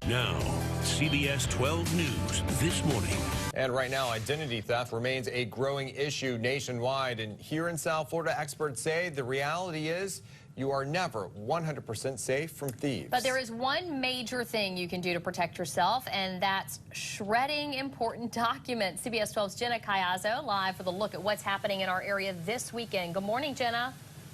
Now, CBS 12 News This Morning. And right now, identity theft remains a growing issue nationwide. And here in South Florida, experts say the reality is you are never 100% safe from thieves. But there is one major thing you can do to protect yourself, and that's shredding important documents. CBS 12's Jenna Caiazzo live with a look at what's happening in our area this weekend. Good morning, Jenna.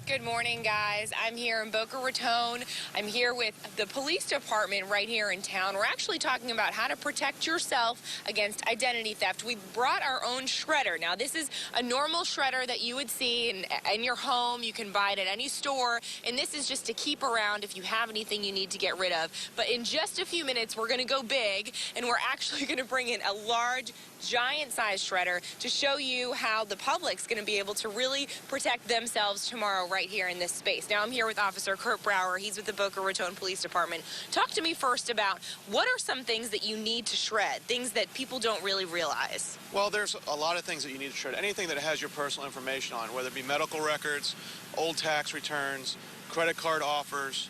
Good morning, guys. I'm here in Boca Raton. I'm here with the police department right here in town. We're actually talking about how to protect yourself against identity theft. We brought our own shredder. Now, this is a normal shredder that you would see in your home. You can buy it at any store, and this is just to keep around if you have anything you need to get rid of. But in just a few minutes, we're going to go big, and we're actually going to bring in a large, giant-sized shredder to show you how the public's going to be able to really protect themselves tomorrow right here in this space. Now, I'm here with Officer Kurt Brower. He's with the Boca Raton Police Department. Talk to me first about what are some things that you need to shred, things that people don't really realize? Well, there's a lot of things that you need to shred. Anything that has your personal information on, whether it be medical records, old tax returns, credit card offers,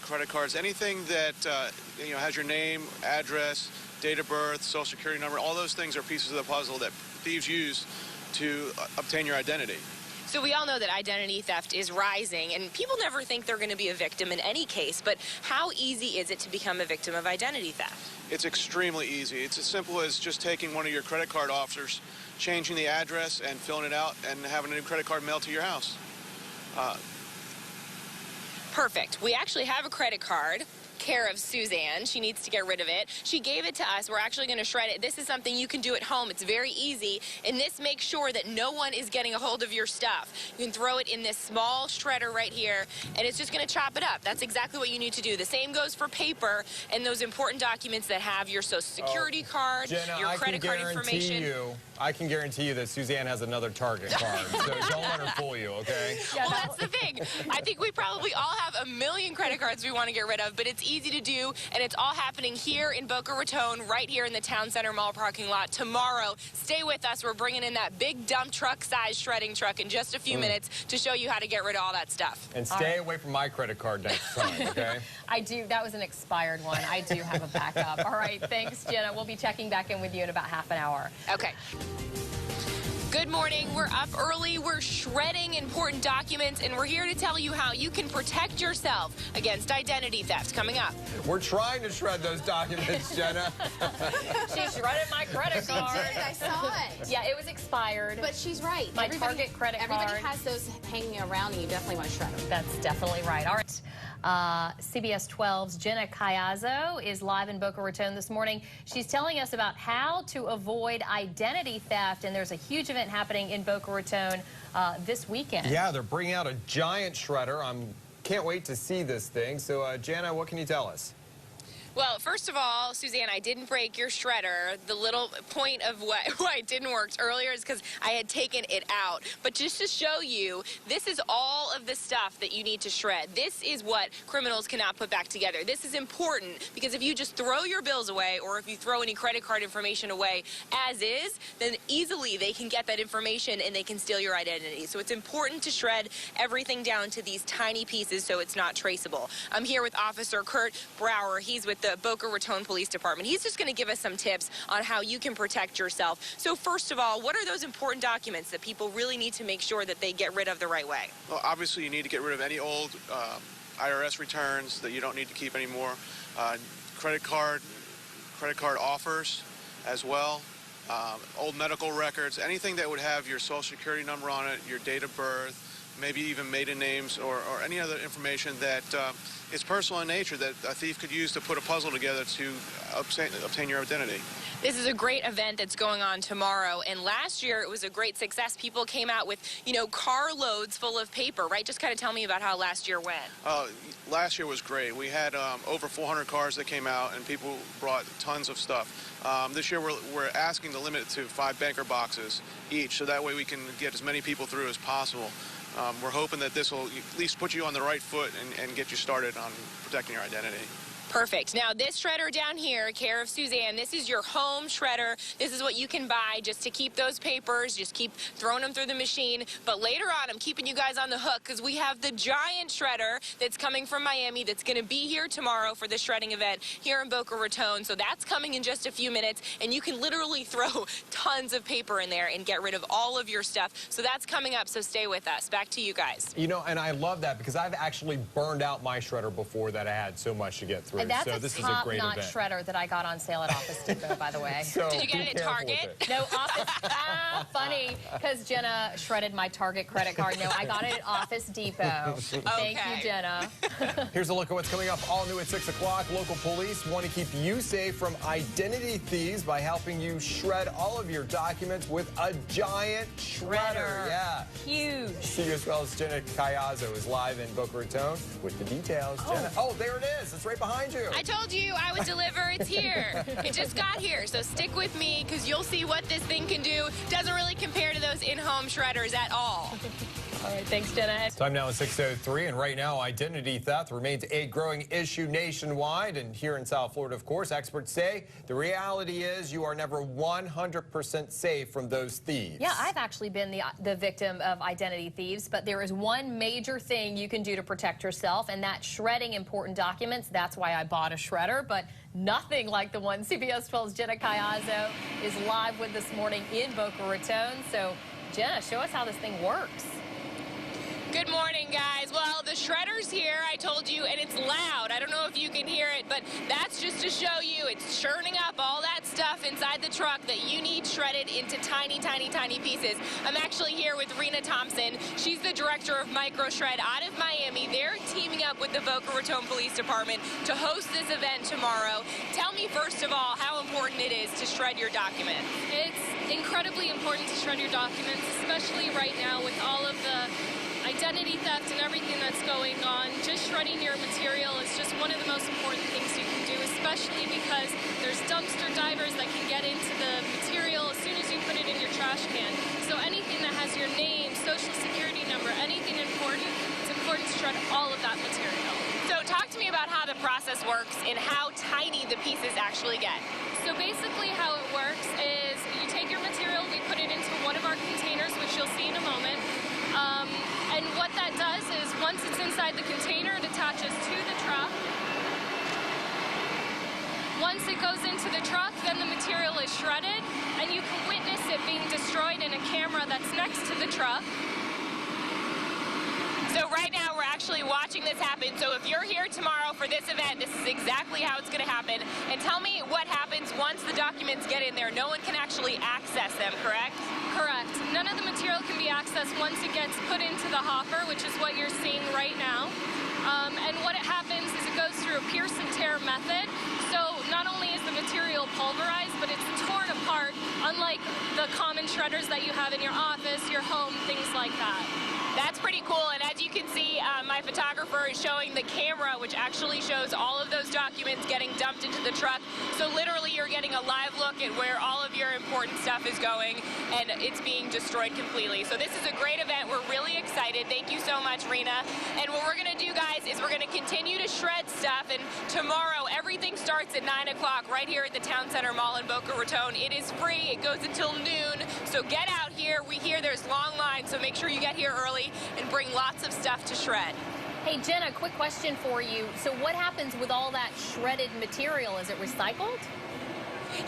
credit cards, anything that has your name, address, date of birth, social security number. All those things are pieces of the puzzle that thieves use to obtain your identity. So we all know that identity theft is rising, and people never think they're going to be a victim in any case, but how easy is it to become a victim of identity theft? It's extremely easy. It's as simple as just taking one of your credit card offers, changing the address and filling it out, and having a new credit card mailed to your house. Perfect. We actually have a credit card. Care of Suzanne. She needs to get rid of it. She gave it to us. We're actually going to shred it. This is something you can do at home. It's very easy, and this makes sure that no one is getting a hold of your stuff. You can throw it in this small shredder right here, and it's just going to chop it up. That's exactly what you need to do. The same goes for paper and those important documents that have your social security card, Jenna, your credit card information. I can guarantee you that Suzanne has another Target card, so don't let her fool you, okay? Yeah, well, that's the thing. I think we probably all have a million credit cards we want to get rid of, but it's easy to do, and it's all happening here in Boca Raton, right here in the Town Center Mall parking lot tomorrow. Stay with us. We're bringing in that big dump truck-sized shredding truck in just a few minutes to show you how to get rid of all that stuff. And stay away from my credit card next time, okay? I do. That was an expired one. I do have a backup. All right. Thanks, Jenna. We'll be checking back in with you in about half an hour. Okay. Good morning. We're up early. We're shredding important documents, and we're here to tell you how you can protect yourself against identity theft. Coming up. We're trying to shred those documents, Jenna. She shredded my credit card. She did. I saw it. Yeah, it was expired. But she's right. My Target credit card. Everybody has those hanging around, and you definitely want to shred them. That's definitely right. All right. CBS 12's Jenna Caiazzo is live in Boca Raton this morning. She's telling us about how to avoid identity theft, and there's a huge event happening in Boca Raton this weekend. Yeah, they're bringing out a giant shredder. Can't wait to see this thing. So, Jana, what can you tell us? Well, first of all, Suzanne, I didn't break your shredder. The little point of why it didn't work earlier is because I had taken it out. But just to show you, this is all of the stuff that you need to shred. This is what criminals cannot put back together. This is important because if you just throw your bills away or if you throw any credit card information away as is, then easily they can get that information and they can steal your identity. So it's important to shred everything down to these tiny pieces so it's not traceable. I'm here with Officer Kurt Brower. He's with the Boca Raton Police Department. He's just going to give us some tips on how you can protect yourself. So first of all, what are those important documents that people really need to make sure that they get rid of the right way? Well, obviously, you need to get rid of any old IRS returns that you don't need to keep anymore. Credit card offers as well. Old medical records, anything that would have your social security number on it, your date of birth, maybe even maiden names or any other information that is personal in nature that a thief could use to put a puzzle together to obtain your identity. This is a great event that's going on tomorrow, and last year it was a great success. People came out with, carloads full of paper, right? Just kind of tell me about how last year went. Last year was great. We had over 400 cars that came out, and people brought tons of stuff. This year we're asking to limit it to 5 banker boxes each, so that way we can get as many people through as possible. We're hoping that this will at least put you on the right foot and get you started on protecting your identity. Perfect. Now, this shredder down here, care of Suzanne, this is your home shredder. This is what you can buy just to keep those papers, just keep throwing them through the machine. But later on, I'm keeping you guys on the hook because we have the giant shredder that's coming from Miami that's going to be here tomorrow for the shredding event here in Boca Raton. So that's coming in just a few minutes, and you can literally throw tons of paper in there and get rid of all of your stuff. So that's coming up, so stay with us. Back to you guys. You know, and I love that because I've actually burned out my shredder before that I had so much to get through. And that's so a this is a great event. shredder that I got on sale at Office Depot, by the way. So did you get it at Target? No, Office. Funny, because Jenna shredded my Target credit card. No, I got it at Office Depot. Thank you, Jenna. Here's a look at what's coming up all new at 6 o'clock. Local police want to keep you safe from identity thieves by helping you shred all of your documents with a giant shredder. Yeah. Huge. CBS 12's Jenna Caiazzo is live in Boca Raton with the details. Jenna. Oh, there it is. It's right behind you. I told you I would deliver. It's here. It just got here. So stick with me because you'll see what this thing can do. Doesn't really compare to those in-home shredders at all. All right, thanks, Jenna. Time now is 6:03, and right now, identity theft remains a growing issue nationwide. And here in South Florida, of course, experts say the reality is you are never 100% safe from those thieves. Yeah, I've actually been the victim of identity thieves, but there is one major thing you can do to protect yourself, and that's shredding important documents. That's why I bought a shredder, but nothing like the one CBS 12's Jenna Caiazzo is live with this morning in Boca Raton. So, Jenna, show us how this thing works. Good morning, guys. Well, the shredder's here, I told you, and it's loud. I don't know if you can hear it, but that's just to show you it's churning up all that stuff inside the truck that you need shredded into tiny, tiny, tiny pieces. I'm actually here with Rena Thompson. She's the director of MicroShred out of Miami. They're teaming up with the Boca Raton Police Department to host this event tomorrow. Tell me, first of all, how important it is to shred your documents. It's incredibly important to shred your documents, especially right now with all of the identity theft and everything that's going on. Just shredding your material is just one of the most important things you can do, especially because there's dumpster divers that can get into the material as soon as you put it in your trash can. So anything that has your name, social security number, anything important, it's important to shred all of that material. So talk to me about how the process works and how tiny the pieces actually get. So basically how it works is you take your material, we put it into one of our containers, which you'll see in a moment. And what that does is once it's inside the container, it attaches to the truck. Once it goes into the truck, then the material is shredded, and you can witness it being destroyed in a camera that's next to the truck. So right now we're actually watching this happen. So if you're here tomorrow for this event, this is exactly how it's going to happen. And tell me what happens once the documents get in there. No one can actually access them, correct? Correct. None of the material can be accessed once it gets put into the hopper, which is what you're seeing right now. And what it happens is it goes through a pierce and tear method. So not only is the material pulverized, but it's torn apart, unlike the common shredders that you have in your office, your home, things like that. That's pretty cool, and as you can see, my photographer is showing the camera, which actually shows all of those documents getting dumped into the truck. So literally you're getting a live look at where all of your important stuff is going, and it's being destroyed completely. So this is a great event. We're really excited. Thank you so much, Rena. And what we're going to do, guys, is we're going to continue to shred stuff, and tomorrow everything starts at 9 o'clock right here at the Town Center Mall in Boca Raton. It is free. It goes until noon, so get out here. We hear there's long lines, so make sure you get here early and bring lots of stuff to shred. Hey, Jenna, quick question for you. So what happens with all that shredded material? Is it recycled?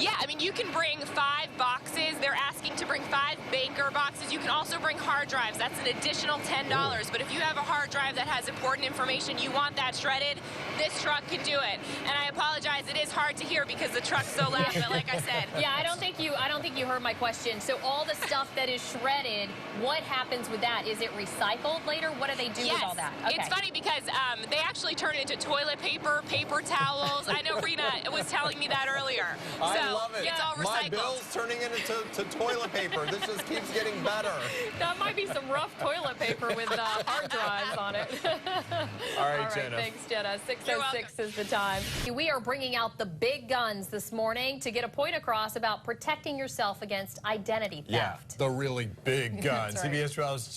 Yeah, I mean, you can bring 5 boxes. They're asking to bring 5 Baker boxes. You can also bring hard drives. That's an additional $10. But if you have a hard drive that has important information, you want that shredded, this truck can do it. And I apologize, it is hard to hear because the truck's so loud, but like I said. Yeah, I don't think you heard my question. So all the stuff that is shredded, what happens with that? Is it recycled later? What do they do with all that? Okay. It's funny because they actually turn it into toilet paper, paper towels. I know Rena was telling me that earlier. I love it. It's all My recycled. bill's turning into toilet paper. This just keeps getting better. That might be some rough toilet paper with hard drives on it. All right, Jenna. Thanks, Jenna. 6:06 is the time. We are bringing out the big guns this morning to get a point across about protecting yourself against identity theft. Yeah, the really big guns. That's right. CBS 12's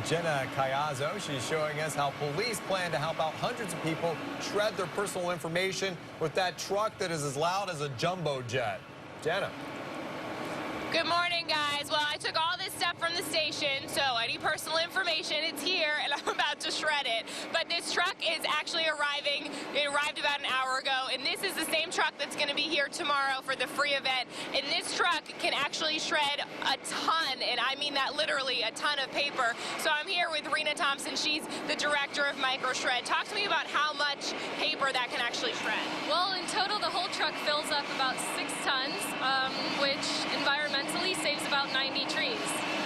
Jenna Cayazzo, she's showing us how police plan to help out hundreds of people shred their personal information with that truck that is as loud as a jumbo jet. Jenna. Good morning, guys. Well, I took all this stuff from the station, so any personal information, it's here, and I'm about to shred it. But this truck is actually arriving. It arrived about an hour ago, and this is the same truck that's going to be here tomorrow for the free event. And this truck can actually shred a ton, and I mean that literally, a ton of paper. So I'm here with Rena Thompson. She's the director of MicroShred. Talk to me about how much paper that can actually shred. Well, in total, the whole truck fills up about 6 tons, which environmentally saves about 90 trees.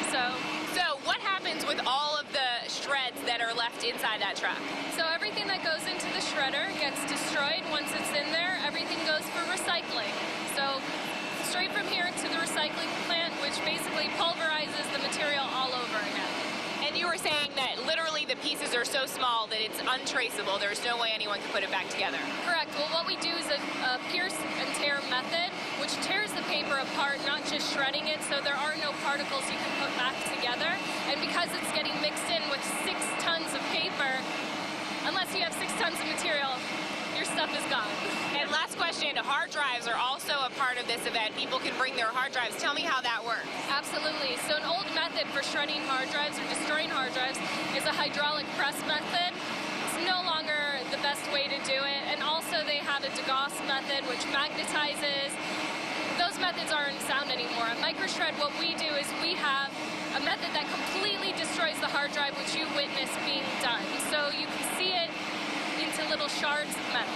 So what happens with all of the shreds that are left inside that truck? So everything that goes into the shredder gets destroyed. Once it's in there, everything goes for recycling. So straight from here to the recycling plant, which basically pulverizes the material all over again. And you were saying that literally the pieces are so small that it's untraceable. There's no way anyone can put it back together. Correct. Well, what we do is a pierce and tear method, which tears the paper apart, not just shredding it, so there are no particles you can put back together. And because it's getting mixed in with 6 tons of paper, unless you have 6 tons of material, your stuff is gone. And last question, hard drives are also a part of this event. People can bring their hard drives. Tell me how that works. Absolutely. So an old method for shredding hard drives or destroying hard drives is a hydraulic press method. It's no longer the best way to do it. And also they have a degauss method, which magnetizes. Those methods aren't sound anymore. At MicroShred, what we do is we have a method that completely destroys the hard drive, which you witness being done. So you can see it into little shards of metal.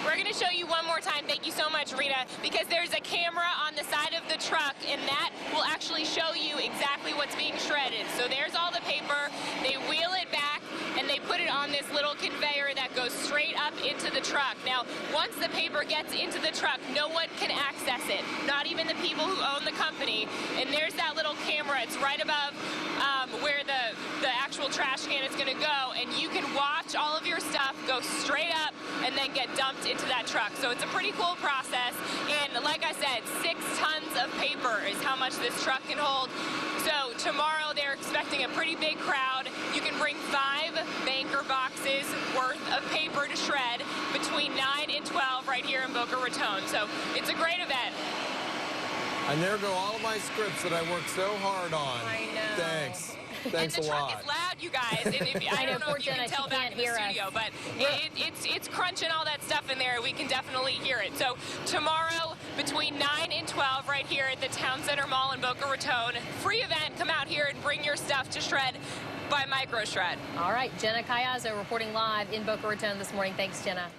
We're going to show you one more time. Thank you so much, Rita, because there's a camera on the side of the truck, and that will actually show you exactly what's being shredded. So there's all the paper. They wheel it back, and they put it on this little conveyor that goes straight up into the truck. Now, once the paper gets into the truck, no one can access it, not even the people who own the company. And there's that little camera. It's right above where the actual trash can is going to go, and you can watch all of your stuff go straight up and then get dumped into that truck. So it's a pretty cool process. And like I said, 6 tons of paper is how much this truck can hold. So tomorrow they're expecting a pretty big crowd. You can bring 5 banker boxes worth of paper to shred between 9 and 12 right here in Boca Raton. So it's a great event. And there go all of my scripts that I worked so hard on. I know. Thanks. Thanks and the a lot. truck is loud, you guys. And I don't know if you can tell back in the studio, but it's crunching all that stuff in there. We can definitely hear it. So tomorrow between 9 and 12 right here at the Town Center Mall in Boca Raton. Free event. Come out here and bring your stuff to shred by MicroShred. All right, Jenna Cayazzo reporting live in Boca Raton this morning. Thanks, Jenna.